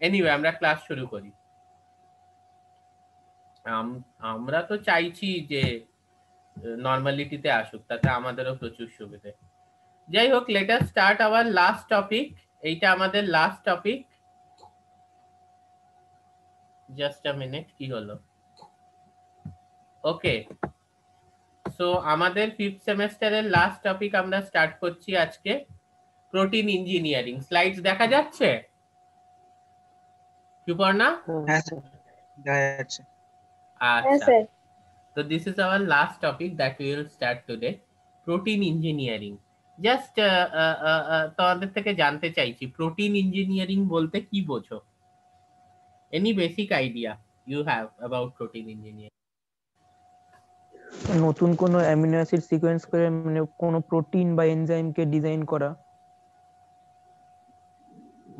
Anyway আমরা class শুরু করি। আমরা তো চাইছি যে নর্মালিটিতে আসুক, তাতে আমাদেরও প্রচুর সুবিধে। যাই হোক, let us start our last topic. এইটা আমাদের last topic. Just a minute, কি হলো? ওকে, সো আমাদের ফিফথ সেমেস্টারের লাস্ট টপিক আমরা স্টার্ট করছি আজকে, প্রোটিন ইঞ্জিনিয়ারিং। স্লাইডস দেখা যাচ্ছে সুপর্ণা? হ্যাঁ স্যার, দেখা যাচ্ছে। আচ্ছা, তো this is our last topic that we will start today, protein engineering. Just তোমাদের থেকে জানতে চাইছি, প্রোটিন ইঞ্জিনিয়ারিং বলতে কি বোঝো? Any basic idea you have about protein engineering? নতুন কোনো অ্যামিনো অ্যাসিড সিকোয়েন্স করে মানে কোনো প্রোটিন বা এনজাইমকে ডিজাইন করা।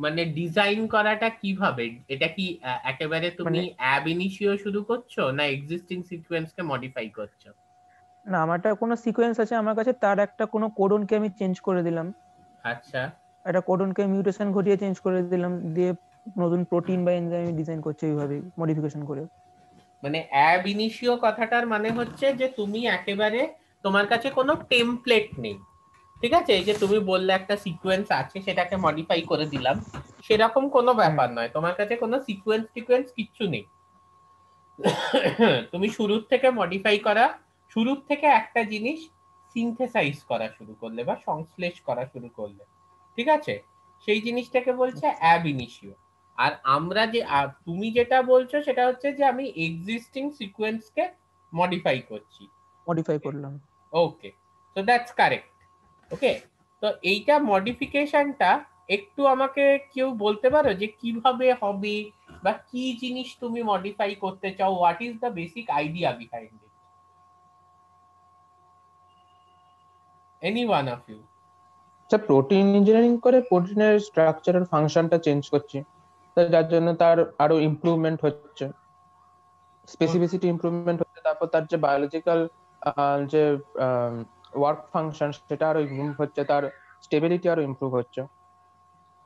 মানে ডিজাইন করাটা কিভাবে? এটা কি একেবারে তুমি মানে অ্যাব ইনিশিও শুরু করছো, না এক্সিস্টিং সিকোয়েন্সকে মডিফাই করছো? না, আমারটা কোনো সিকোয়েন্স আছে আমার কাছে, তার একটা কোনো কোডনকে আমি চেঞ্জ করে দিলাম, আচ্ছা, একটা কোডনকে মিউটেশন ঘটিয়ে চেঞ্জ করে দিলাম, দিয়ে নতুন প্রোটিন বা এনজাইম ডিজাইন করছে এইভাবে মডিফিকেশন করে। মানে অ্যাব ইনিশিও কথাটার মানে হচ্ছে যে তুমি একেবারে, তোমার কাছে কোনো টেমপ্লেট নেই, ঠিক আছে? এই যে তুমি বললে একটা সিকোয়েন্স আছে, সেটাকে মডিফাই করে দিলাম, সেরকম কোনো হুম, ব্যাপার নয়। তোমার কাছে কোনো সিকোয়েন্স টিকোয়েন্স কিচ্ছু নেই। তুমি শুরুর থেকে মডিফাই করা, শুরুর থেকে একটা জিনিস সিনথেসাইজ করা শুরু করলে বা সংশ্লেষ করা শুরু করলে, ঠিক আছে? সেই জিনিসটাকে বলছে অ্যাব ইনিশিও। আর আমরা যে তুমি যেটা বলছো সেটা হচ্ছে যে আমি এক্সিস্টিং সিকোয়েন্সকে মডিফাই করছি। মডিফাই করলাম। ওকে, সো দ্যাটস কারেক্ট। ওকে, তো এইটা মডিফিকেশনটা একটু আমাকে কেউ বলতে পারো যে কিভাবে হবে, বা কি জিনিস তুমি মডিফাই করতে চাও? What is the basic idea behind it? Any one of you? আচ্ছা, প্রোটিন ইঞ্জিনিয়ারিং করে প্রোটিনের স্ট্রাকচার আর ফাংশনটা চেঞ্জ করছি, তো যার জন্য তার আরো ইমপ্রুভমেন্ট হচ্ছে, স্পেসিফিসিটি ইমপ্রুভমেন্ট হচ্ছে, তারপর তার যে বায়োলজিক্যাল যে ওয়ার্ক ফাংশন সেটা আরো ইমপ্রুভ হচ্ছে, তার স্টেবিলিটি আরো ইমপ্রুভ হচ্ছে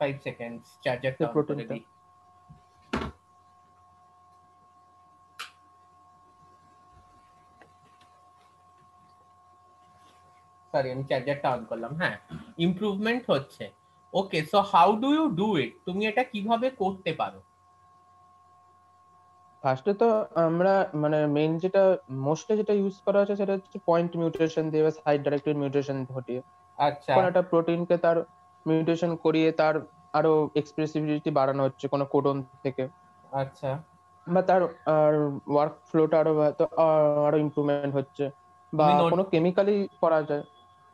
5 সেকেন্ডস, চার্জারটা যে অন করে প্রোটিনটা। দিই। সরি, আমি চার্জারটা অন করলাম। হ্যাঁ, ইমপ্রুভমেন্ট হচ্ছে। Okay, so how do you do it? তুমি এটা কিভাবে করতে পারো? ফার্স্টে তো আমরা মানে মেইন যেটা মোস্টলি যেটা ইউজ করা হচ্ছে সেটা হচ্ছে পয়েন্ট মিউটেশন দিয়ে বা সাইড ডাইরেক্টেড মিউটেশন ঘটিয়ে আচ্ছা, কোনো একটা প্রোটিনকে তার মিউটেশন করিয়ে তার আরো এক্সপ্রেসিবিলিটি বাড়ানো হচ্ছে কোনো কোডন থেকে, আচ্ছা। বা তার ওয়ার্ক ফ্লোটা আরো হয়তো আরো ইমপ্রুভমেন্ট হচ্ছে, বা তুমি নোট কোনো কেমিক্যালি করা যায়।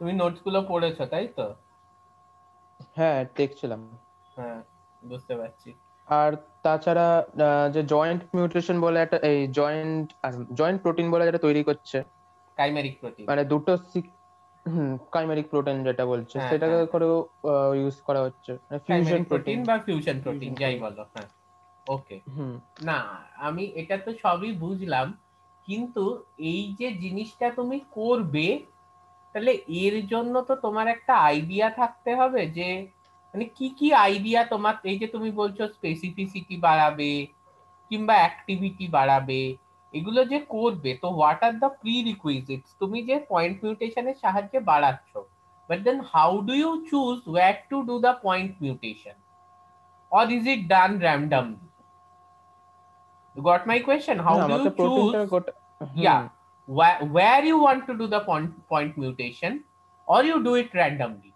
তুমি নোটস গুলো পড়েছো তাই তো? হ্যাঁ, দেখছিলাম। হ্যাঁ, বুঝতে পারছি। আর তাছাড়া যে জয়েন্ট মিউটেশন বলে একটা এই জয়েন্ট জয়েন্ট প্রোটিন বলে যেটা তৈরি করছে, কাইমেরিক প্রোটিন। মানে দুটো কাইমেরিক প্রোটিন যেটা বলছে হ্যাঁ, সেটাকে হ্যাঁ, হ্যাঁ। করেও ইউজ করা হচ্ছে, মানে ফিউশন কাইমেরিক প্রোটিন। প্রোটিন বা ফিউশন প্রোটিন, ফিউশন যাই করে। বলো। হ্যাঁ, ওকে। হুম। না, আমি এটা তো সবই বুঝলাম, কিন্তু এই যে জিনিসটা তুমি করবে, তাহলে এর জন্য তো তোমার একটা আইডিয়া থাকতে হবে যে, মানে কি কি আইডিয়া তোমার, এই যে তুমি বলছো স্পেসিফিসিটি বাড়াবে কিংবা অ্যাক্টিভিটি বাড়াবে, এগুলো যে করবে, তো what are the prerequisites? তুমি যে পয়েন্ট মিউটেশনের সাহায্যে বাড়াচ্ছ, but then how do you choose where to do the point mutation, or is it done randomly? You got my question? না, How do আমাকে you প্রোটিনটা choose? গোটা। হুম। Yeah, where you want to do the point mutation, or you do it randomly?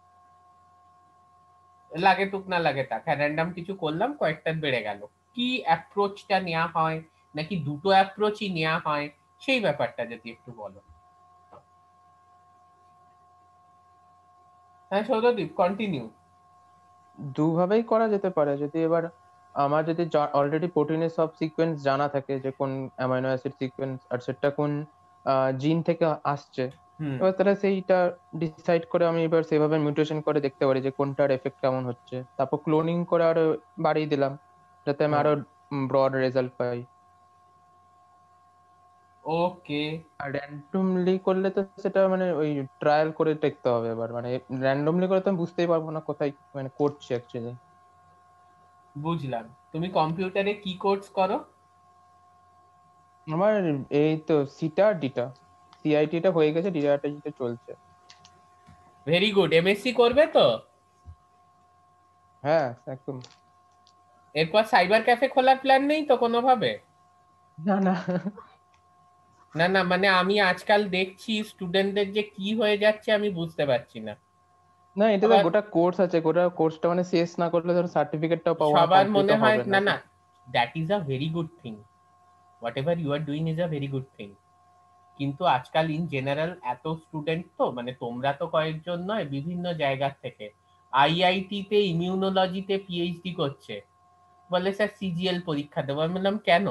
লাগে তুক না লাগে তাক, হ্যাঁ random কিছু করলাম, কয়েকটা বেড়ে গেল। কি অ্যাপ্রোচটা নেওয়া হয়, নাকি দুটো অ্যাপ্রোচই নেওয়া হয়, সেই ব্যাপারটা যদি একটু বলো। হ্যাঁ সৌরদীপ, কন্টিনিউ। দুভাবেই করা যেতে পারে। যদি এবার আমার যদি অলরেডি প্রোটিনের সব সিকোয়েন্স জানা থাকে যে কোন অ্যামাইনো অ্যাসিড সিকোয়েন্স আর সেটা কোন জিন থেকে আসছে, হুম, এবার তাহলে সেইটা ডিসাইড করে আমি এবার সেভাবে মিউটেশন করে দেখতে পারি যে কোনটার এফেক্ট কেমন হচ্ছে, তারপর ক্লোনিং করে আরো বাড়িয়ে দিলাম যাতে আমি হ্যাঁ, আরো ব্রড রেজাল্ট পাই। ওকে। আর র্যান্ডমলি করলে তো সেটা মানে ওই ট্রায়াল করে দেখতে হবে। এবার মানে র্যান্ডমলি করে তো আমি বুঝতেই পারবো না কোথায় মানে করছি অ্যাকচুয়ালি। বুঝলাম। তুমি কম্পিউটারে কি কোর্স করো? আমার এই তো সিটা ডিটা, সিআইটি টা হয়ে গেছে, ডিটা যেটা চলছে। Very good. এমএসসি করবে তো? হ্যাঁ একদম। এরপর সাইবার ক্যাফে খোলার প্ল্যান নেই তো কোনোভাবে? না না। না না, মানে আমি আজকাল দেখছি স্টুডেন্টদের যে কি হয়ে যাচ্ছে আমি বুঝতে পারছি না। না এটা তো আবার গোটা কোর্স আছে, গোটা কোর্সটা মানে শেষ না করলে ধর সার্টিফিকেটটাও পাবো না, সবার মনে কমপ্লিটও হয় হবে না। না না, that is a very good thing, whatever you are doing is a very good thing. কিন্তু আজকাল ইন জেনারেল এত স্টুডেন্ট, তো মানে তোমরা তো কয়েকজন নয়, বিভিন্ন জায়গার থেকে আইআইটি তে ইমিউনোলজিতে পিএইচডি করছে, বলে স্যার সিজিএল পরীক্ষা দেবো। আমি বললাম কেন?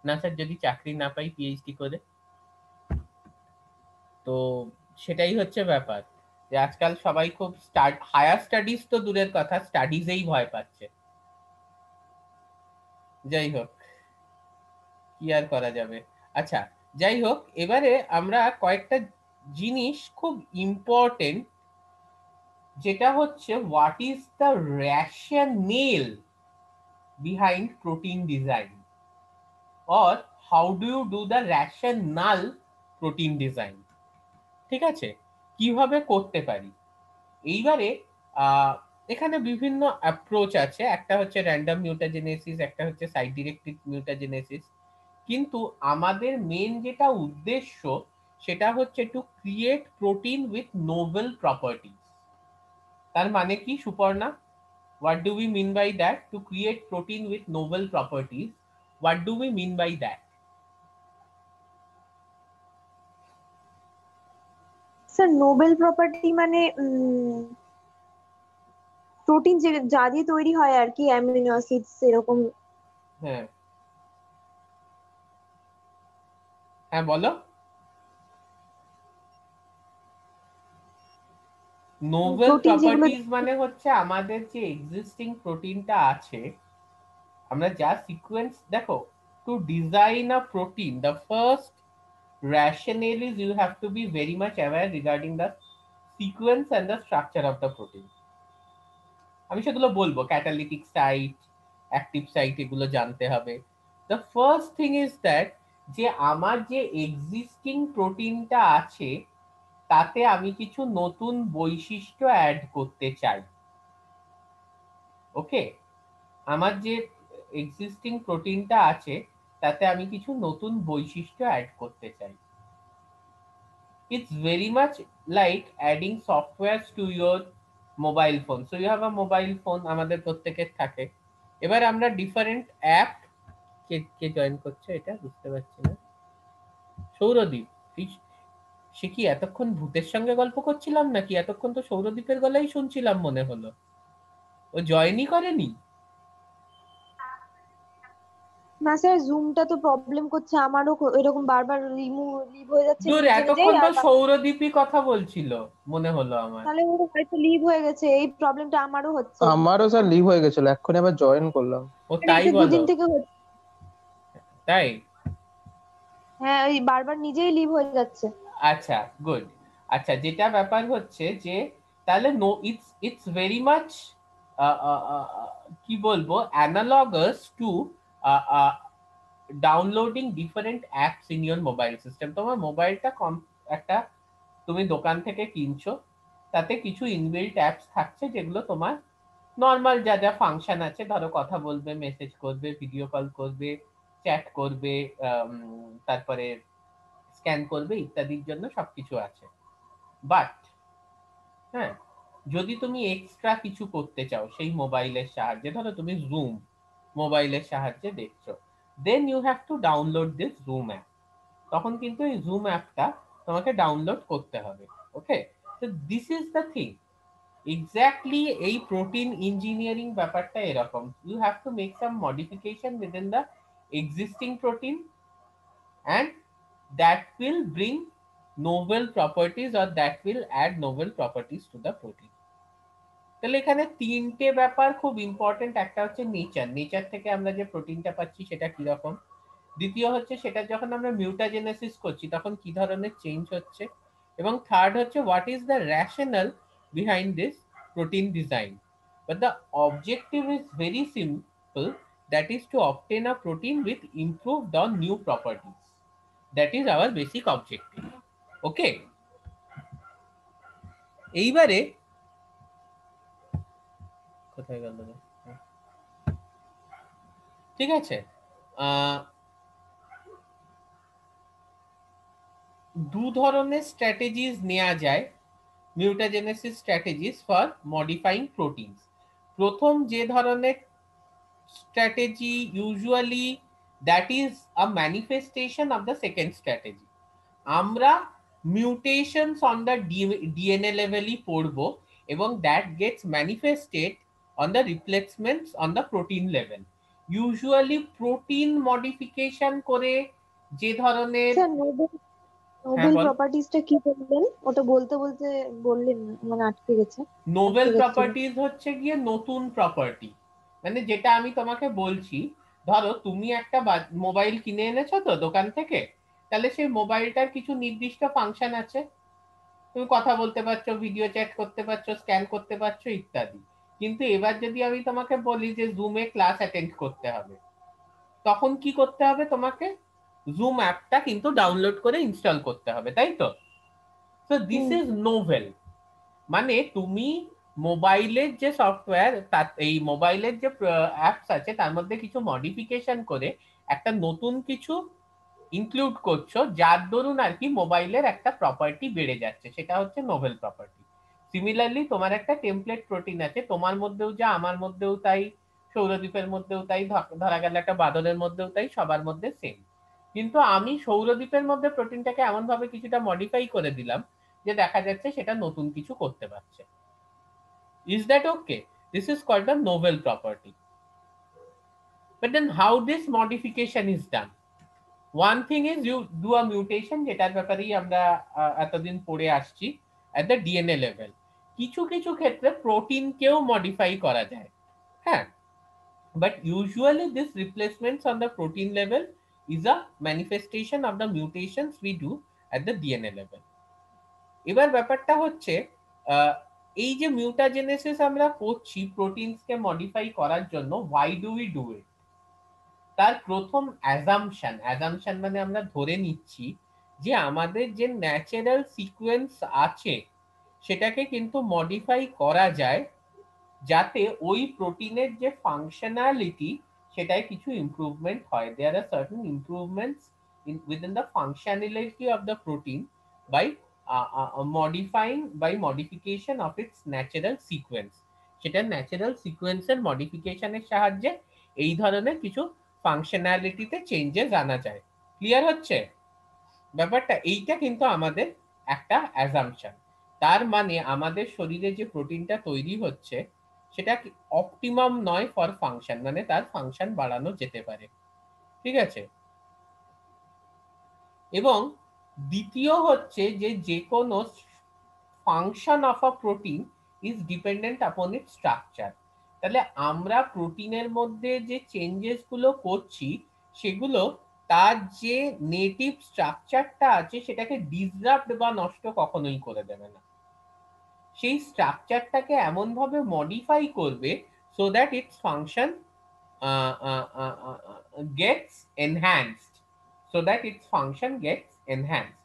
না স্যার যদি চাকরি না পাই পিএইচডি করে। তো সেটাই হচ্ছে ব্যাপার, যে আজকাল সবাই খুব হায়ার স্টাডিজ তো দূরের কথা, স্টাডিজেই ভয় পাচ্ছে। যাই হোক, কি আর করা যাবে। আচ্ছা, যাই হোক, এবারে আমরা কয়েকটা জিনিস খুব ইম্পর্টেন্ট, যেটা হচ্ছে what is the rationale behind protein design, or how do you do the rational protein design. ঠিক আছে, কিভাবে করতে পারি। এইবারে আহ, এখানে বিভিন্ন অ্যাপ্রোচ আছে, একটা হচ্ছে র্যান্ডম মিউটাজেনেসিস, একটা হচ্ছে সাইট ডিরেক্টেড মিউটাজেনেসিস। কিন্তু আমাদের মেন যেটা উদ্দেশ্য, সেটা হচ্ছে to create protein with novel properties. তার মানে কি Suparna? What do we mean by that? To create protein with novel properties, what do we mean by that? Sir novel property মানে প্রোটিন যে যা দিয়ে তৈরি হয় আর কি, অ্যামিনো অ্যাসিডস এরকম। হ্যাঁ, হ্যাঁ বলো। নোভেল প্রোটিন যেগুলো প্রপার্টিজ মানে হচ্ছে আমাদের যে এক্সিস্টিং প্রোটিনটা আছে, আমরা যা সিকোয়েন্স দেখো, to design a protein, the first rationale is you have to be very much aware regarding the sequence and the structure of the protein. আমি সেগুলো বলবো, ক্যাটালিটিক সাইট, অ্যাক্টিভ সাইট, এগুলো জানতে হবে। The first thing is that, যে আমার যে existing প্রোটিনটা আছে তাতে আমি কিছু নতুন বৈশিষ্ট্য অ্যাড করতে চাই। ওকে, আমার যে এক্সিস্টিং প্রোটিনটা আছে তাতে আমি কিছু নতুন বৈশিষ্ট্য অ্যাড করতে চাই। It's very much like adding softwares to your mobile phone. So you have a mobile phone, আমাদের প্রত্যেকের থাকে। এবার আমরা ডিফারেন্ট অ্যাপ, কে কে জয়েন করছে এটা বুঝতে পারছি না। সৌরদীপ, সে কি এতক্ষণ ভূতের সঙ্গে গল্প করছিলাম নাকি? এতক্ষণ তো সৌরদীপের গলাই শুনছিলাম মনে হলো। ও জয়েনই করেনি? না স্যার, জুমটা তো প্রবলেম করছে, আমারও এরকম বারবার লিভ হয়ে যাচ্ছে দূর, নিজে নিজেই। এতক্ষণ তো সৌরদীপই কথা বলছিল মনে হলো আমার। তাহলে ওর হয়তো লিভ হয়ে গেছে, এই প্রবলেমটা আমারও হচ্ছে। আমারও স্যার লিভ হয়ে গেছিল, এক্ষুনি আবার জয়েন করলাম। ও আর তাই এটা বলো? দুদিন থেকে হচ্ছে। তাই? হ্যাঁ, ওই বারবার নিজেই লিভ হয়ে যাচ্ছে। আচ্ছা, গুড। আচ্ছা, যেটা ব্যাপার হচ্ছে যে তাহলে no, it's it's very much কি বলবো, analogous to downloading different apps in your mobile system. তোমার মোবাইলটা কম একটা তুমি দোকান থেকে কিনছো, তাতে কিছু ইনবিল্ট অ্যাপস থাকছে যেগুলো তোমার নর্মাল যা যা ফাংশন আছে, ধরো কথা বলবে, মেসেজ করবে, ভিডিও কল করবে, চ্যাট করবে, তারপরে স্ক্যান করবে, ইত্যাদির জন্য সবকিছু আছে। বাট হ্যাঁ, যদি তুমি এক্সট্রা কিছু করতে চাও সেই মোবাইলের সাহায্যে, ধরো তুমি জুম মোবাইলের সাহায্যে দেখছো, then you have to download this Zoom app. তখন কিন্তু এই জুম অ্যাপটা তোমাকে ডাউনলোড করতে হবে। ওকে, তো this is the thing, exactly এই প্রোটিন ইঞ্জিনিয়ারিং ব্যাপারটা এরকম। You have to make some modification within the existing protein, and that will bring novel properties, or that will add novel properties to the protein. তাহলে এখানে তিনটে ব্যাপার খুব important. একটা হচ্ছে নেচার, নেচার থেকে আমরা যে প্রোটিনটা পাচ্ছি সেটা কিরকম। দ্বিতীয় হচ্ছে সেটা যখন আমরা মিউটাজেনেসিস করছি তখন কি ধরনের চেঞ্জ হচ্ছে। এবং থার্ড হচ্ছে what is the rational behind this protein design. But the objective is very simple, simple, that is to obtain a protein with improved or new properties. That is our basic objective. Okay, এইবারে কোথায় গেল রে? ঠিক আছে, দু ধরনের strategies নেওয়া যায় mutagenesis strategies for modifying proteins. প্রথম যে ধরনের strategy usually that is a manifestation of the second strategy. আমরা মিউটেশনস অন দ্য ডিএনএ লেভেলই পড়বো এবং that gets manifested on the replacements on the protein level. Usually protein modification করে যে ধরনের স্যার নোবেল প্রপার্টিজটা কি বললেন? ওটা বলতে বলতে বললেন না, মানে আটকে গেছে। নোবেল প্রপার্টিজ হচ্ছে গিয়ে নতুন প্রপার্টি, মানে যেটা আমি তোমাকে বলছি, ধরো তুমি একটা মোবাইল কিনে এনেছো তো দোকান থেকে, তাহলে সেই মোবাইলটার কিছু নির্দিষ্ট ফাংশন আছে, তুমি কথা বলতে পারছো, ভিডিও চ্যাট করতে পারছো, স্ক্যান করতে পারছো ইত্যাদি। কিন্তু এবার যদি আমি তোমাকে বলি যে জুমে ক্লাস অ্যাটেন্ড করতে হবে, তখন কি করতে হবে? তোমাকে জুম অ্যাপটা কিন্তু ডাউনলোড করে ইনস্টল করতে হবে, তাই তো? So this is novel. মানে তুমি মোবাইলের যে সফটওয়্যার, তার এই মোবাইলের যে অ্যাপস আছে তার মধ্যে কিছু মডিফিকেশন করে একটা নতুন কিছু ইনক্লুড করছো, যার দরুন আর কি মোবাইলের একটা প্রপার্টি বেড়ে যাচ্ছে, সেটা হচ্ছে নোভেল প্রপার্টি। সিমিলারলি তোমার একটা টেমপ্লেট প্রোটিন আছে, তোমার মধ্যেও যা, আমার মধ্যেও তাই, সৌরদীপের মধ্যেও তাই, ধরা গেল একটা বাদলের মধ্যেও তাই, সবার মধ্যে সেম। কিন্তু আমি সৌরদীপের মধ্যে প্রোটিনটাকে এমন ভাবে কিছুটা মডিফাই করে দিলাম যে দেখা যাচ্ছে সেটা নতুন কিছু করতে পারছে। Is that okay? This is called a novel property. But then how this modification is done? One thing is you do a mutation, যেটার ব্যাপারেই আমরা এতদিন পড়ে আসছি, at the DNA level. কিছু কিছু ক্ষেত্রে প্রোটিনকেও মডিফাই করা যায়, হ্যাঁ, but usually this replacements on the protein level is a manifestation of the mutations we do at the DNA level. এবার ব্যাপারটা হচ্ছে এই যে মিউটাজেনেসিস আমরা করছি প্রোটিনসকে মডিফাই করার জন্য, why do we do it? তার প্রথম অ্যাজাম্পশন মানে আমরা ধরে নিচ্ছি যে আমাদের যে ন্যাচারাল সিকোয়েন্স আছে সেটাকে কিন্তু মডিফাই করা যায় যাতে ওই প্রোটিনের যে ফাংশনালিটি সেটায় কিছু ইমপ্রুভমেন্ট হয়। There are certain improvements within the functionality of the protein by modification of its natural sequence. সেটা ন্যাচারাল সিকোয়েন্সের মডিফিকেশনের সাহায্যে এই ধরনের কিছু ফাংশনালিটিতে চেঞ্জেস আনা যায়। ক্লিয়ার হচ্ছে ব্যাপারটা? এইটা কিন্তু আমাদের একটা অ্যাজাম্পশন। তার মানে আমাদের শরীরে যে প্রোটিনটা তৈরি হচ্ছে সেটা অপটিমাম নয় ফর ফাংশন, মানে তার ফাংশন বাড়ানো যেতে পারে, ঠিক আছে? এবং দ্বিতীয় হচ্ছে যে যে কোনো function of a protein is dependent আপন ইটস স্ট্রাকচার। তাহলে আমরা প্রোটিনের মধ্যে যে চেঞ্জেস গুলো করছি সেগুলো তার যে নেটিভ স্ট্রাকচারটা আছে সেটাকে ডিসরাপ্ট বা নষ্ট কখনোই করে দেবে না। সেই স্ট্রাকচারটাকে এমন ভাবে মডিফাই করবে so that its function gets enhanced, so that its function gets enhanced.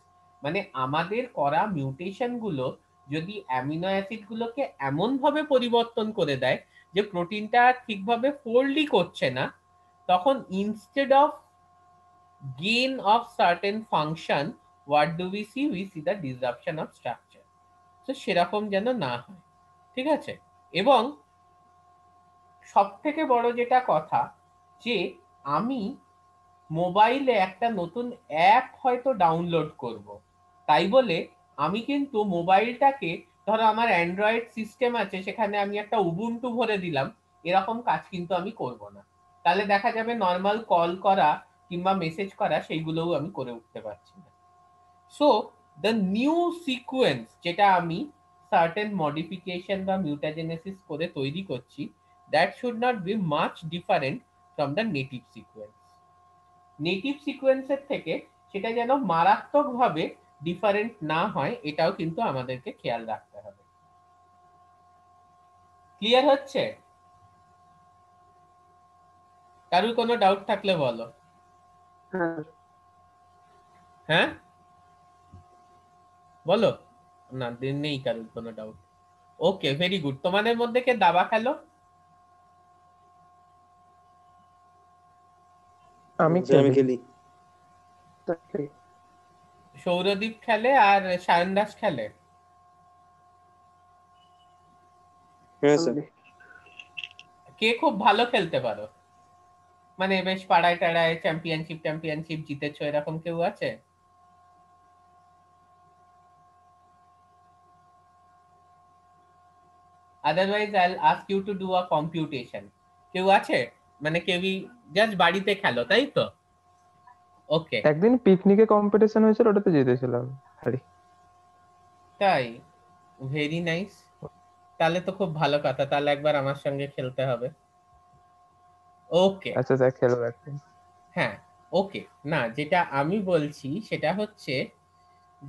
মানে আমাদের করা মিউটেশন গুলো যদি অ্যামিনো অ্যাসিড গুলোকে এমন ভাবে পরিবর্তন করে দেয় যে প্রোটিনটা ঠিকভাবে ফোল্ডই করছে না, তখন instead of gain of certain function what do we see? We see the disruption of structure. তো সেরকম যেন না হয়, ঠিক আছে? এবং সব থেকে বড় যেটা কথা, যে আমি মোবাইলে একটা নতুন অ্যাপ হয়তো ডাউনলোড করব, তাই বলে আমি কিন্তু মোবাইলটাকে, ধরো আমার অ্যান্ড্রয়েড সিস্টেম আছে সেখানে আমি একটা উবুন্টু ভরে দিলাম, এরকম কাজ কিন্তু আমি করব না। তাহলে দেখা যাবে নর্মাল কল করা কিংবা মেসেজ করা সেইগুলোও আমি করে উঠতে পারছি না। সো দ্য নিউ সিকোয়েন্স যেটা আমি সার্টেন মডিফিকেশন বা মিউটাজেনেসিস করে তৈরি করছি, that should not be much different from the native sequence. Native সিকোয়েন্সের থেকে সেটা যেন মারাত্মকভাবে ডিফারেন্ট না হয়, এটাও কিন্তু আমাদেরকে খেয়াল রাখতে হবে। ক্লিয়ার হচ্ছে? কারোর কোনো ডাউট থাকলে বলো। হ্যাঁ বলো। না নেই কারোর কোনো ডাউট। ওকে, ভেরি গুড। তোমাদের মধ্যে কে দাবা খেলো? আমি আমি খেলি। খেলি। সৌরদীপ খেলে আর সায়ন দাস খেলে। হ্যাঁ স্যার। কে খুব ভালো খেলতে পারো, মানে বেশ পাড়ায় টাড়ায় চ্যাম্পিয়নশিপ জিতেছো, এরকম কেউ আছে? Otherwise I will ask you to do a computation. কেউ আছে? মানে কেউই জাস্ট বাড়িতে খেলো, তাই তো? ওকে। একদিন পিকনিকে কম্পিটিশন হয়েছিল, ওটাতে জিতেছিলাম। হারি। তাই? Very nice. তাহলে তো খুব ভালো কথা, তাহলে একবার আমার সঙ্গে খেলতে হবে। ওকে। আচ্ছা স্যার, খেলবো একদিন। হ্যাঁ ওকে। না, যেটা আমি বলছি সেটা হচ্ছে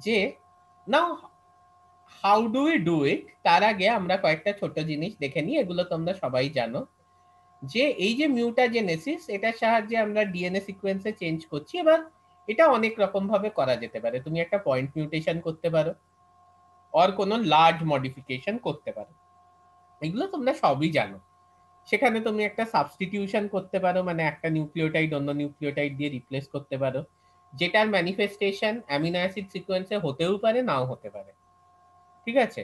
যে now how do we do it, তার আগে আমরা কয়েকটা ছোট জিনিস দেখে নিই, এগুলো তোমরা সবাই জানো। যে এই যে মিউটাজেনেসিস, এটার সাহায্যে আমরা ডিএনএ সিকোয়েন্সে চেঞ্জ করছি। এবার এটা অনেক রকম ভাবে করা যেতে পারে। তুমি একটা পয়েন্ট মিউটেশন করতে পারো, আর কোনো লার্জ মডিফিকেশন করতে পারো, এগুলো তোমরা সবই জানো। সেখানে তুমি একটা সাবস্টিটিউশন করতে পারো, মানে একটা নিউক্লিওটাইড অন্য নিউক্লিওটাইড দিয়ে রিপ্লেস করতে পারো, যেটার ম্যানিফেস্টেশন অ্যামিনো অ্যাসিড সিকোয়েন্সে হতেও পারে, নাও হতে পারে। ঠিক আছে।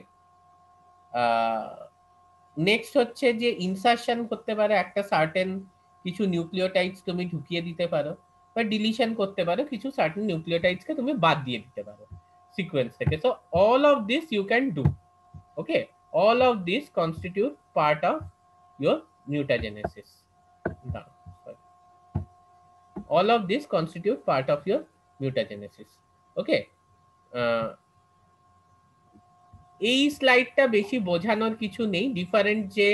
নেক্সট হচ্ছে যে ইনসারশন করতে পারো, একটা সার্টেন কিছু নিউক্লিওটাইডস তুমি ঢুকিয়ে দিতে পারো, বা ডিলিশন করতে পারো, কিছু সার্টেন নিউক্লিওটাইডসকে তুমি বাদ দিয়ে দিতে পারো সিকোয়েন্স থেকে। So all of this you can do. Okay, all of these constitute part of your mutagenesis. No, sorry. All of these constitute part of your mutagenesis. Okay. এই স্লাইডটা বেশি বোঝানোর কিছু নেই। ডিফারেন্ট যে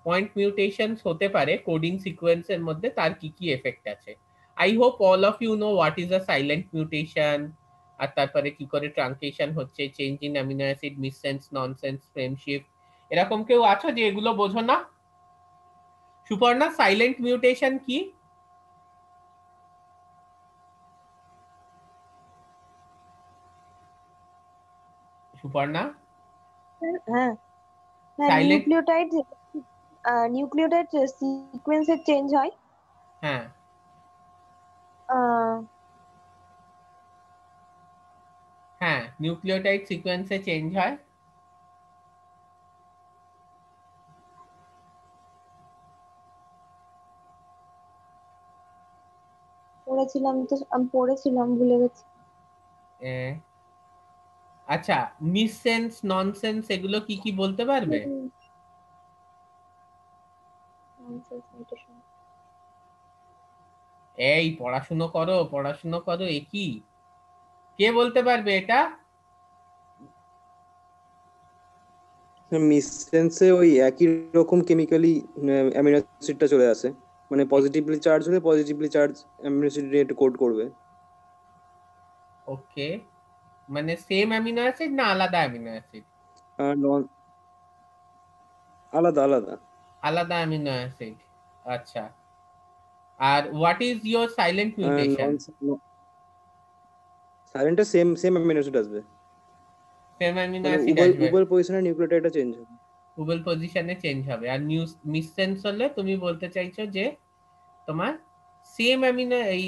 পয়েন্ট মিউটেশনস হতে পারে coding সিকোয়েন্সের মধ্যে, তার কি কি এফেক্ট আছে। I hope all of you know what is a silent mutation, আর তারপরে কি করে ট্রাঙ্কেশন হচ্ছে, change in amino acid, missense, nonsense, frame shift. এরকম কেউ আছো যে এগুলো বোঝো না? সুপর্ণা, সাইলেন্ট মিউটেশন কি? সুপর্ণা, হ্যাঁ হ্যাঁ, সাইলেন্ট। নিউক্লিওটাইড সিকোয়েন্সের চেঞ্জ হয়। হ্যাঁ আহ, হ্যাঁ, নিউক্লিওটাইড সিকোয়েন্সে চেঞ্জ হয়। আমি পড়েছিলাম, ভুলে গেছি। আচ্ছা, মিসসেন্স, ননসেন্স, এগুলো কি কি বলতে পারবে? এই পড়াশুনো করো, পড়াশুনো করো, এ কি, কে বলতে পারবে এটা? মিসসেন্সে ওই একই রকম কেমিক্যালি অ্যামিনো অ্যাসিডটা চলে আসে, মানে পজিটিভলি চার্জ হলে পজিটিভলি চার্জ অ্যামিনো অ্যাসিড নিয়ে কোড করবে। ওকে, মানে সেম অ্যামিনো অ্যাসিড না আলাদা অ্যামিনো অ্যাসিড? আর নন, আলাদা আলাদা। আলাদা অ্যামিনো অ্যাসিড। আচ্ছা, আর what is your silent mutation? Non সাইলেন্টে সেম সেম অ্যামিনো অ্যাসিড আসবে, সেম অ্যামিনো মানে অ্যাসিড উভয় আসবে, উভয় পজিশনে নিউক্লিওটাইডটা চেঞ্জ হবে। উভয় পজিশনে চেঞ্জ হবে। আর মিসসেন্স হলে তুমি বলতে চাইছো যে তোমার সেম অ্যামিনো এই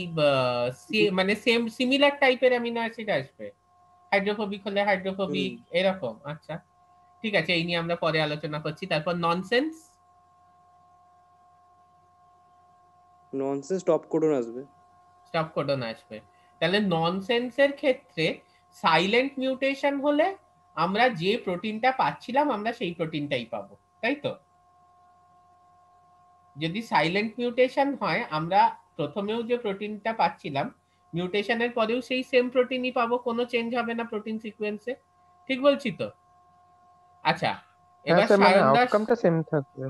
মানে সেম সিমিলার টাইপের অ্যামিনো অ্যাসিড আসবে, হাইড্রোফোবিক হলে হাইড্রোফোবিক, হুম, এরকম। আচ্ছা ঠিক আছে, এই নিয়ে আমরা পরে আলোচনা করছি। তারপর ননসেন্স। ননসেন্স টপ কোডন আসবে। স্টপ কোডন আসবে। তাহলে ননসেন্সের ক্ষেত্রে সাইলেন্ট মিউটেশন হলে আমরা যে প্রোটিনটা পাচ্ছিলাম আমরা সেই প্রোটিনটাই পাবো, তাই তো? যদি সাইলেন্ট মিউটেশন হয় আমরা প্রথমেও যে প্রোটিনটা পাচ্ছিলাম, মিউটেশনের পরেও সেই সেম প্রোটিনই পাবো, কোনো চেঞ্জ হবে না প্রোটিন সিকোয়েন্সে। ঠিক বলছি তো? আচ্ছা, হ্যাঁ এবার স্যার, মানে সায়ন দাস, আউটকামটা সেম থাকবে।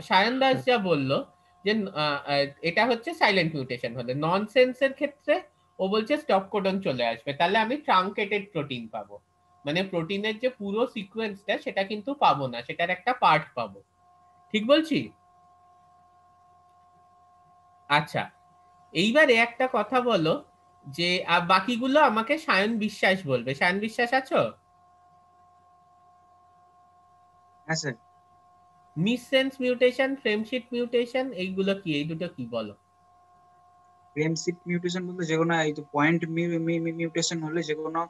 সায়ন দাস যা বললো যে এটা হচ্ছে সাইলেন্ট মিউটেশন হলে। ননসেন্সের ক্ষেত্রে ও বলছে স্টপ কোডন চলে আসবে, তাহলে আমি ট্রাঙ্কেটেড প্রোটিন পাবো, মানে প্রোটিনের যে পুরো সিকোয়েন্সটা সেটা কিন্তু পাবো না, সেটার একটা পার্ট পাবো। ঠিক বলছি? আচ্ছা, এইবারে একটা কথা বলো যে বাকিগুলো আমাকে সায়ন বিশ্বাস বলবে। সায়ন বিশ্বাস আছো? হ্যাঁ স্যার। মিসসেন্স মিউটেশন, ফ্রেমশিফট মিউটেশন, এইগুলো কি? এই দুটো কি বলো? ফ্রেমশিফট মিউটেশন বলতে যে কোনো এই তো পয়েন্ট মিউটেশন হলে যে কোনো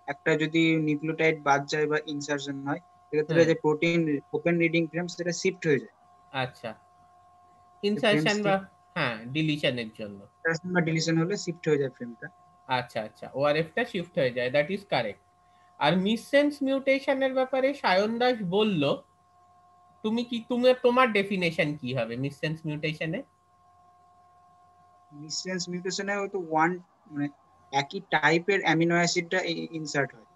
একটা যদি নিউক্লিওটাইড বাদ যায় বা ইনসারশন হয়, সেক্ষেত্রে হ্যাঁ। যে প্রোটিন ওপেন রিডিং ফ্রেম সেটা শিফট হয়ে যায়। আচ্ছা, ইনসারশন বা ফ্রেম হ্যাঁ ডিলিশনের জন্য। বা ডিলিশন হলে শিফট হয়ে যায় ফ্রেমটা। আচ্ছা আচ্ছা, ওআরএফ টা শিফট হয়ে যায়, দ্যাট ইজ কারেক্ট। আর মিসসেন্স মিউটেশনের ব্যাপারে সায়ন দাস বলল, তুমি কি তোমার ডেফিনেশন কি হবে মিসসেন্স মিউটেশনে? মিসসেন্স মিউটেশনে হয়তো ওয়ান মানে একই টাইপের অ্যামিনো অ্যাসিডটা ইনসার্ট হয়।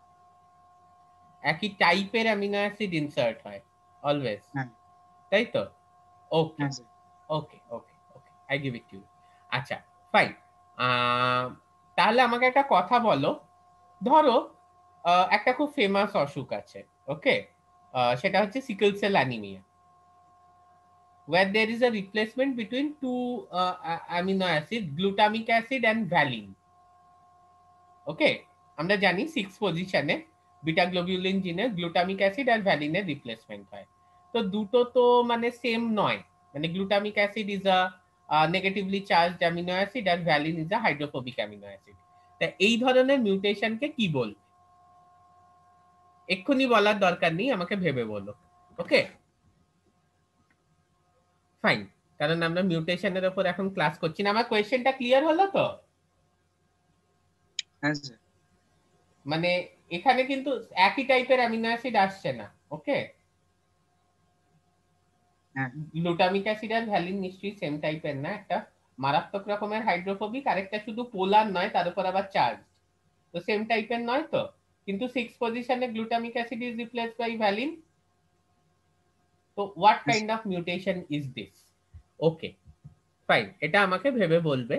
একই টাইপের অ্যামিনো অ্যাসিড ইনসার্ট হয় অলওয়েজ, হ্যাঁ তাই তো? ওকে হ্যাঁ sir. Okay okay okay, I give it you. আচ্ছা ফাইন। তাহলে আমাকে একটা কথা বলো, ধরো একটা খুব ফেমাস অসুখ আছে, ওকে, সেটা হচ্ছে sickle cell anaemia, where there is a replacement between two amino acid, glutamic acid and valine. Okay, আমরা জানি 6 পজিশনে বিটা গ্লোবিউলিন জিনে গ্লুটামিক অ্যাসিড আর ভ্যালিনের রিপ্লেসমেন্ট হয়। তো দুটো তো মানে সেম নয়, মানে glutamic acid is a negatively charged amino acid আর valine is a hydrophobic amino acid. তা এই ধরনের মিউটেশনকে কি বলবে? এক্ষুনি বলার দরকার নেই, আমাকে ভেবে বলো। ওকে ফাইন, কারণ আমরা মিউটেশনের উপর এখন ক্লাস করছি না। আমার কোয়েশ্চেনটা ক্লিয়ার হলো তো? হ্যাঁ স্যার। মানে এখানে কিন্তু একই টাইপের অ্যামিনো অ্যাসিড আসছে না, ওকে? হ্যাঁ গ্লুটামিক অ্যাসিড আর ভ্যালিন নিশ্চয়ই সেম টাইপের না, একটা মারাত্মক রকমের হাইড্রোফোবিক, আরেকটা শুধু পোলার নয় তার উপর আবার চার্জ, তো সেম টাইপের নয় তো। কিন্তু 6 পজিশনে glutamic acid is replaced by valine, তো হোয়াট হ্যাঁ kind of mutation is this? Okay fine, এটা আমাকে ভেবে বলবে।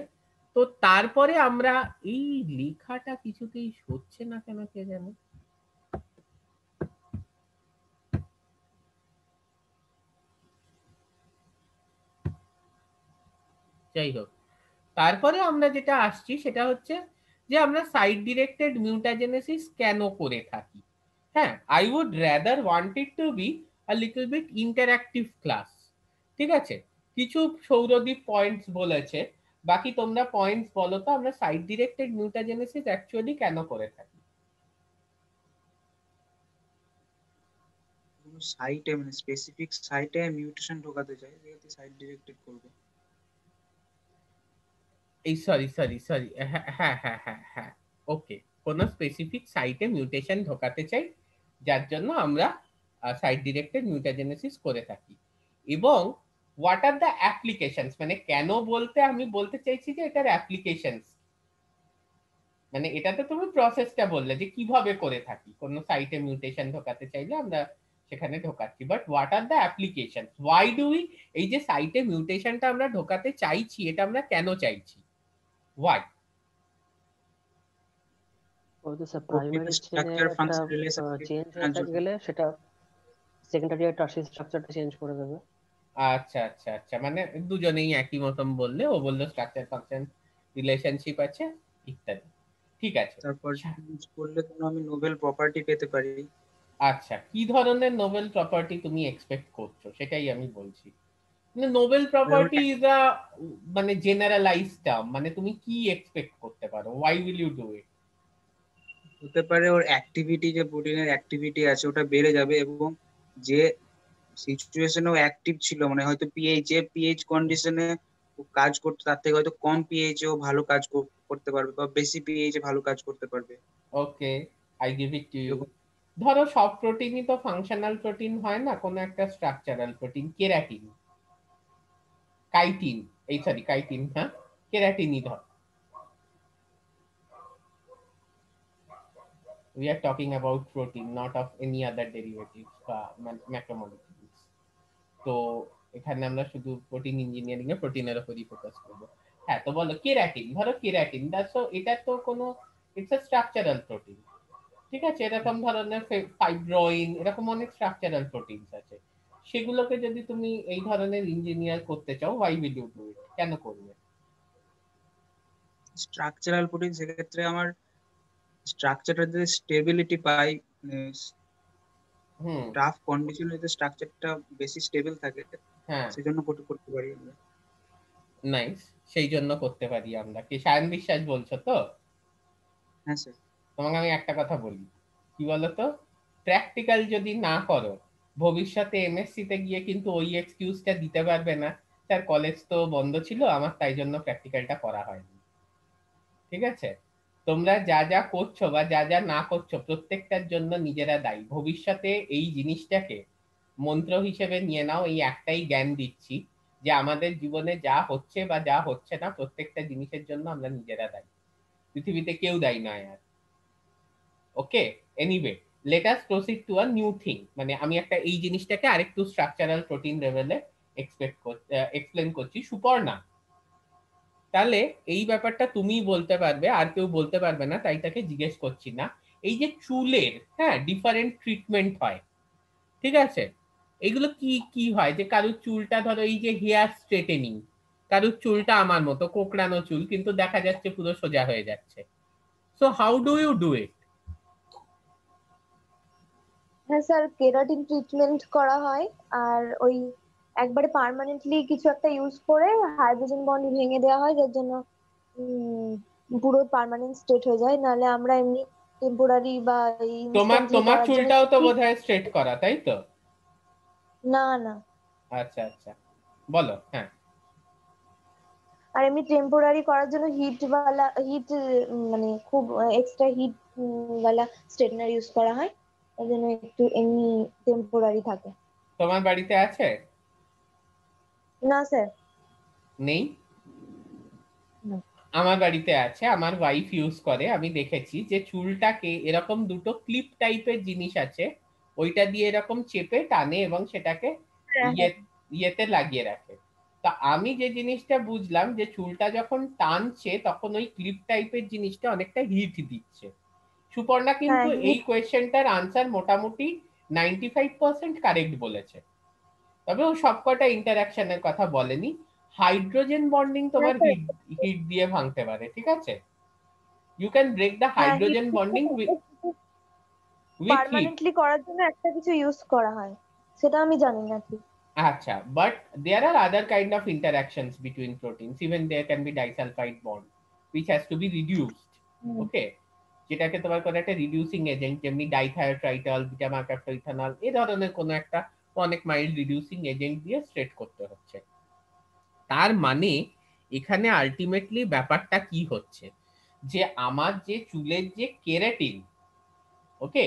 তো তারপরে আমরা, এই লেখাটা কিছুতেই হচ্ছে না কেন কে জানে। যাই হোক, তারপরে আমরা যেটা আসছি সেটা হচ্ছে যে আমরা সাইড ডিরেক্টেড মিউটাজেনেসিস কেন করে থাকি। হ্যাঁ, I would rather want it to be a little bit interactive class. ঠিক আছে, কিছু সৌরদীপ পয়েন্টস বলেছে, বাকি তোমরা পয়েন্টস বলো তো আমরা সাইড ডিরেক্টেড মিউটাজেনেসিস অ্যাকচুয়ালি কেন করে থাকি। কোনো সাইটে মানে স্পেসিফিক সাইটে মিউটেশন ঢোকাতে চাই, যেহেতু সাইট ডিরেক্টেড করবে। এই সরি সরি সরি, হ্যাঁ হ্যাঁ হ্যাঁ হ্যাঁ হ্যাঁ, ওকে, কোনো স্পেসিফিক সাইটে মিউটেশন ঢোকাতে চাই, যার জন্য আমরা সাইট ডিরেক্টেড মিউটাজেনেসিস করে থাকি। এবং হোয়াট আর দ্য অ্যাপ্লিকেশনস, মানে কেন বলতে আমি বলতে চাইছি যে এটার অ্যাপ্লিকেশনস, মানে এটাতে তুমি প্রসেসটা বললে যে কিভাবে করে থাকি, কোন সাইটে মিউটেশন ঢোকাতে চাইলে আমরা সেখানে ঢোকাচ্ছি, but what are the application, why do we, এই যে সাইটে মিউটেশনটা আমরা ঢোকাতে চাইছি এটা আমরা কেন চাইছি, হোয়াই? হয়তো স্যার প্রোটিনের প্রাইমারি চেইনে স্ট্রাকচার একটা ফাংশন রিলেশন চেঞ্জ হয়ে থাকে গেলে সেটা সেকেন্ডারি আর টারশিয়ারি স্ট্রাকচারটা চেঞ্জ করে দেবে। আচ্ছা আচ্ছা আচ্ছা, মানে দুজনেই একই মতন বললে, ও বললো স্ট্রাকচার ফাংশন রিলেশনশিপ আছে ইত্যাদি, ঠিক আছে। তারপর চেঞ্জ করলে কোনো আমি নোবেল প্রপার্টি পেতে পারি। আচ্ছা, কি ধরনের নোবেল প্রপার্টি তুমি এক্সপেক্ট করছো সেটাই আমি বলছি। নোবেল প্রপার্টি ইজ আ মানে জেনারেলাইজড টার্ম, মানে তুমি কি এক্সপেক্ট করতে পারো, why will you do it? হতে পারে ওর অ্যাক্টিভিটি, যে প্রোটিনের অ্যাক্টিভিটি আছে ওটা বেড়ে যাবে, এবং যে সিচুয়েশনেও অ্যাক্টিভ ছিল মানে হয়তো পিএইচ কন্ডিশনে কাজ করতে তার থেকে হয়তো কম পিএইচ ও ভালো কাজ করতে পারবে, বা বেশি পিএইচ এ ভালো কাজ করতে পারবে। Okay, I give it to you. এরকম। ধরো সব প্রোটিনই তো ফাংশনাল প্রোটিন হয় না, কোনো একটা স্ট্রাকচারাল প্রোটিন, কেরাটিন, কাইটিন, এই সরি কাইটিন, হ্যাঁ কেরাটিনই ধর, we are talking about protein, not of any other derivatives বা macromolecules। তো এখানে আমরা শুধু প্রোটিন ইঞ্জিনিয়ারিং এ প্রোটিনের উপরই ফোকাস করব। হ্যাঁ, তো বলো কেরাটিন, ধরো কেরাটিন, দ্যাটস, এটা তো কোনো, ইটস আ স্ট্রাকচারাল প্রোটিন, ঠিক আছে? এরকম ধরনের ফাইব্রোইন, এরকম অনেক স্ট্রাকচারাল প্রোটিনস আছে, সেগুলোকে যদি তুমি এই ধরনের ইঞ্জিনিয়ার করতে চাও, why will you do it, কেন করবে? স্ট্রাকচারাল প্রোটিন সেক্ষেত্রে আমার স্ট্রাকচারটা যদি স্টেবিলিটি পাই, হুম। টাফ কন্ডিশনে যদি স্ট্রাকচারটা বেশি স্টেবল থাকে, হ্যাঁ, সেজন্য করতে পারি আমরা। নাইস। সেই জন্য করতে পারি আমরা। কি সায়ন বিশ্বাস বলছো তো? হ্যাঁ স্যার। তোমাকে আমি একটা কথা বলি, কি বলতো, প্র্যাকটিক্যাল যদি না করো, ভবিষ্যতে এমএসসি তে গিয়ে কিন্তু ওই এক্সকিউজটা দিতে পারবে না, স্যার কলেজ তো বন্ধ ছিল আমার, তাই জন্য প্র্যাকটিক্যালটা করা হয়নি। ঠিক আছে? তোমরা যা যা করছো বা যা যা না করছো প্রত্যেকটার জন্য নিজেরা দায়ী। ভবিষ্যতে এই জিনিসটাকে মন্ত্র হিসেবে নিয়ে নাও, এই একটাই জ্ঞান দিচ্ছি, যে আমাদের জীবনে যা হচ্ছে বা যা হচ্ছে না প্রত্যেকটা জিনিসের জন্য আমরা নিজেরা দায়ী, পৃথিবীতে কেউ দায়ী নয় আর। Okay, anyway, let us proceed to a new thing. মানে আমি একটা এই জিনিসটাকে আরেকটু স্ট্রাকচারাল প্রোটিন লেভেলে এক্সপ্লেন করছি। সুপর্ণা, তাহলে এই ব্যাপারটা তুমিই বলতে পারবে, আর কেউ বলতে পারবে না, তাই তাকে জিজ্ঞেস করছি না। এই যে চুলের, হ্যাঁ, ডিফারেন্ট ট্রিটমেন্ট হয়, ঠিক আছে, এগুলো কি কি হয়? যে কারোর চুলটা ধরো এই যে হেয়ার স্ট্রেটেনিং, কারোর চুলটা আমার মতো কোকড়ানো চুল কিন্তু দেখা যাচ্ছে পুরো সোজা হয়ে যাচ্ছে। So how do you do it? হ্যাঁ স্যার, কেরাটিন ট্রিটমেন্ট করা হয়। আর ওই একবারে পার্মানেন্টলি কিছু একটা ইউজ করে হাইড্রোজেন বন্ড ভেঙে দেওয়া হয়, যার জন্য উম, পুরো পার্মানেন্ট স্টেট হয়ে যায়। নাহলে আমরা এমনি টেম্পোরারি বা তোমার ইনস্ট্যান্টলি তোমার করার জন্য চুলটাও তো বোধহয় স্ট্রেট করা, তাই তো? না না। আচ্ছা আচ্ছা, বলো। হ্যাঁ, আর এমনি টেম্পোরারি করার জন্য হিট মানে খুব এক্সট্রা হিট ওয়ালা স্ট্রেটনার ইউজ করা হয়, তার জন্য একটু এমনি টেম্পোরারি থাকে। তোমার বাড়িতে আছে? না স্যার। নেই? আমার বাড়িতে আছে, আমার ওয়াইফ ইউজ করে, আমি দেখেছি যে চুলটাকে এরকম দুটো ক্লিপ টাইপের জিনিস আছে, ওইটা দিয়ে এরকম চেপে টানে এবং সেটাকে হ্যাঁ ইয়ে হ্যাঁ ইয়েতে লাগিয়ে রাখে। তা আমি যে জিনিসটা বুঝলাম যে চুলটা যখন টানছে তখন ওই ক্লিপ টাইপের জিনিসটা অনেকটা হিট দিচ্ছে। সুপর্ণা হ্যাঁ কিন্তু এই হিট। কোয়েশ্চেনটার আনসার মোটামুটি 95% কারেক্ট বলেছে, তবে ও সবকটা ইন্টারাকশনের কথা বলেনি। হাইড্রোজেন বন্ডিং হ্যাঁ তোমার স্যার। হিট হিট দিয়ে ভাঙতে পারে, ঠিক আছে? ইউ ক্যান ব্রেক দ্য হ্যাঁ heat hydrogen bonding with heat. Permanently করার জন্য একটা কিছু ইউজ করা হয়, সেটা আমি জানি না ঠিক। আচ্ছা, but there are other kind of interactions between proteins. Even there can be disulfide bond which has to be reduced. Hmm. Okay, যেটাকে তোমার কোনো একটা রিডিউসিং এজেন্ট, যেমনি ডাইথায়োট্রাইটল, বিটা মার্কারটোইথানল, এই ধরনের কোনো একটা অনেক মাইল্ড রিডিউসিং এজেন্ট দিয়ে স্ট্রেট করতে হচ্ছে। তার মানে এখানে আলটিমেটলি ব্যাপারটা কি হচ্ছে, যে আমার যে চুলের যে কেরাটিন, ওকে,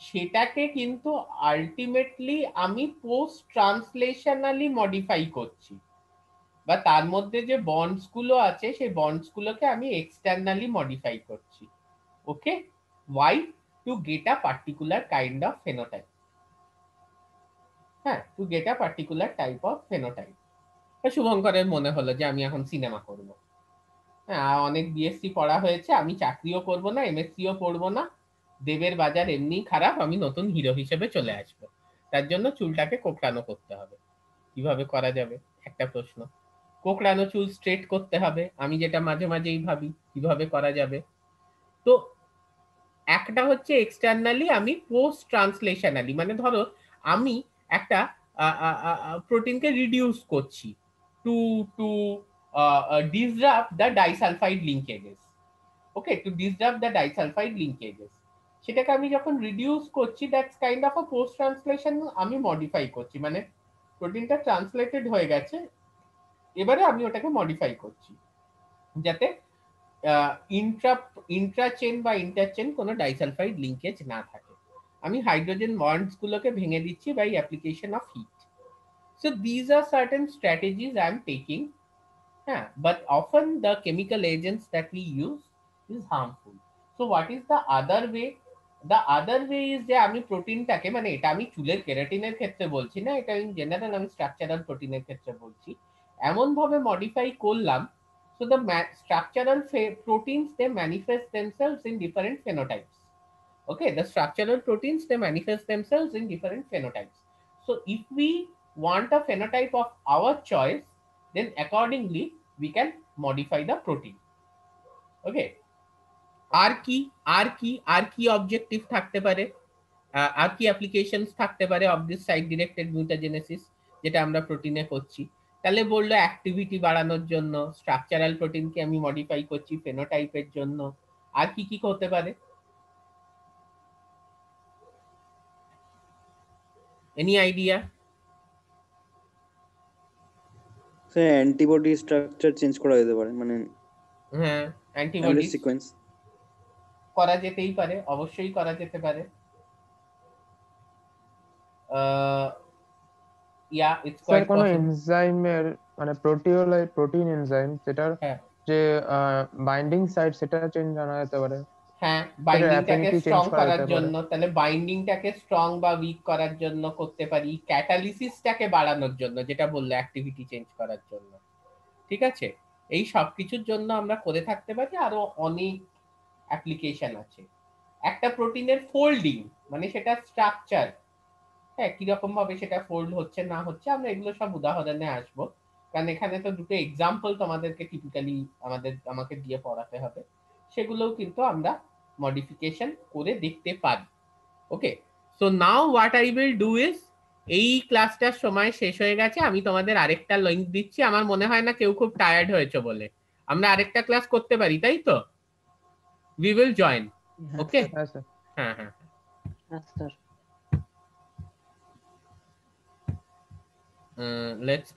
সেটাকে কিন্তু আলটিমেটলি আমি পোস্ট ট্রান্সলেশনালি মডিফাই করছি, বা তার মধ্যে যে বন্ডস গুলো আছে সেই বন্ডস গুলোকে আমি এক্সটার্নালি মডিফাই করছি। Okay, why? To get a particular kind of phenotype. হ্যাঁ, to get a particular type of phenotype. শুভঙ্করের মনে হলো যে আমি এখন সিনেমা করব। হ্যাঁ, অনেক বিএসসি পড়া হয়েছে, আমি চাকরিও করব না, এমএসসিও পড়বো না, দেবের বাজার এমনি খারাপ, আমি নতুন হিরো হিসেবে চলে আসব। তার জন্য চুলটাকে কোঁকড়ানো করতে হবে। কিভাবে করা যাবে? একটা প্রশ্ন। কোঁকড়ানো চুল স্ট্রেট করতে হবে, আমি যেটা মাঝে মাঝেই ভাবি কিভাবে করা যাবে। তো একটা হচ্ছে এক্সটার্নালি, আমি পোস্ট ট্রান্সলেশনালি, মানে ধরো আমি একটা প্রোটিনকে রিডিউস করছি to to disrupt the disulfide linkages. ওকে, to disrupt the disulfide linkages, সেটাকে আমি যখন রিডিউস করছি, that's kind of a post translation, আমি মডিফাই করছি, মানে প্রোটিনটা ট্রান্সলেটেড হয়ে গেছে, এবারে আমি ওটাকে মডিফাই করছি যাতে ইন্ট্রা ইন্ট্রাচেন বা ইন্টারচেন কোনো ডাইসালফাইড লিঙ্কেজ না থাকে। আমি হাইড্রোজেন বন্ডস গুলোকে ভেঙে দিচ্ছি by application of heat. So these are certain strategies I am taking. হ্যাঁ, but often the chemical agents that we use is harmful. So what is the other way? The other way is যে আমি প্রোটিনটাকে, মানে এটা আমি চুলের কেরাটিনের ক্ষেত্রে বলছি না, এটা ইন জেনারেল আমি স্ট্রাকচারাল প্রোটিনের ক্ষেত্রে বলছি, এমন ভাবে মডিফাই করলাম, so the structural proteins they manifest themselves in different phenotypes. Okay, the structural proteins they manifest themselves in different phenotypes. So if we want a phenotype of our choice, then accordingly we can modify the protein. ওকে, আর কি objective থাকতে পারে, আর কি applications থাকতে পারে of this site directed মিউটাজেনেসিস যেটা আমরা প্রোটিনে করছি? তাহলে বললো অ্যাক্টিভিটি বাড়ানোর জন্য, স্ট্রাকচারাল প্রোটিনকে আমি মডিফাই করছি ফেনোটাইপের জন্য। আর কি কি হতে পারে? Any idea? Sir antibody structure change করা যেতে পারে, মানে হ্যাঁ, অ্যান্টিবডি অ্যামিনো সিকোয়েন্স করা যেতেই পারে, অবশ্যই করা যেতে পারে। ইয়া ইটস স্যার কোয়াইট কোনো পসিবল। এনজাইমের মানে প্রোটিন এনজাইম যেটার হ্যাঁ যে বাইন্ডিং সাইট সেটা চেঞ্জ আনা যেতে পারে, হ্যাঁ, বাইন্ডিংটাকে affinity স্ট্রং change করা করার যেতে পারে। জন্য, তাহলে বাইন্ডিংটাকে স্ট্রং বা উইক করার জন্য করতে পারি, ক্যাটালিসিসটাকে বাড়ানোর জন্য যেটা বললে অ্যাক্টিভিটি চেঞ্জ করার জন্য। ঠিক আছে, এই সব কিছুর জন্য আমরা করে থাকতে পারি, আরো অনেক অ্যাপ্লিকেশন আছে। একটা প্রোটিনের ফোল্ডিং মানে সেটা স্ট্রাকচার, হ্যাঁ কিরকম ভাবে সেটা ফোল্ড হচ্ছে না হচ্ছে, আমরা এগুলো সব উদাহরণে আসবো, কারণ এখানে তো দুটো এক্সাম্পল তোমাদেরকে টিপিক্যালি আমাকে দিয়ে পড়াতে হবে, সেগুলোও কিন্তু আমরা মডিফিকেশন করে দেখতে পারি। Okay, so now what I will do is, এই ক্লাসটার সময় শেষ হয়ে গেছে, আমি তোমাদের আরেকটা লিংক দিচ্ছি, আমার মনে হয় না কেউ খুব টায়ার্ড হয়েছে বলে, আমরা আরেকটা ক্লাস করতে পারি, তাই তো? We will join. ওকে, হ্যাঁ স্যার। হ্যাঁ হ্যাঁ, স্যার লেটস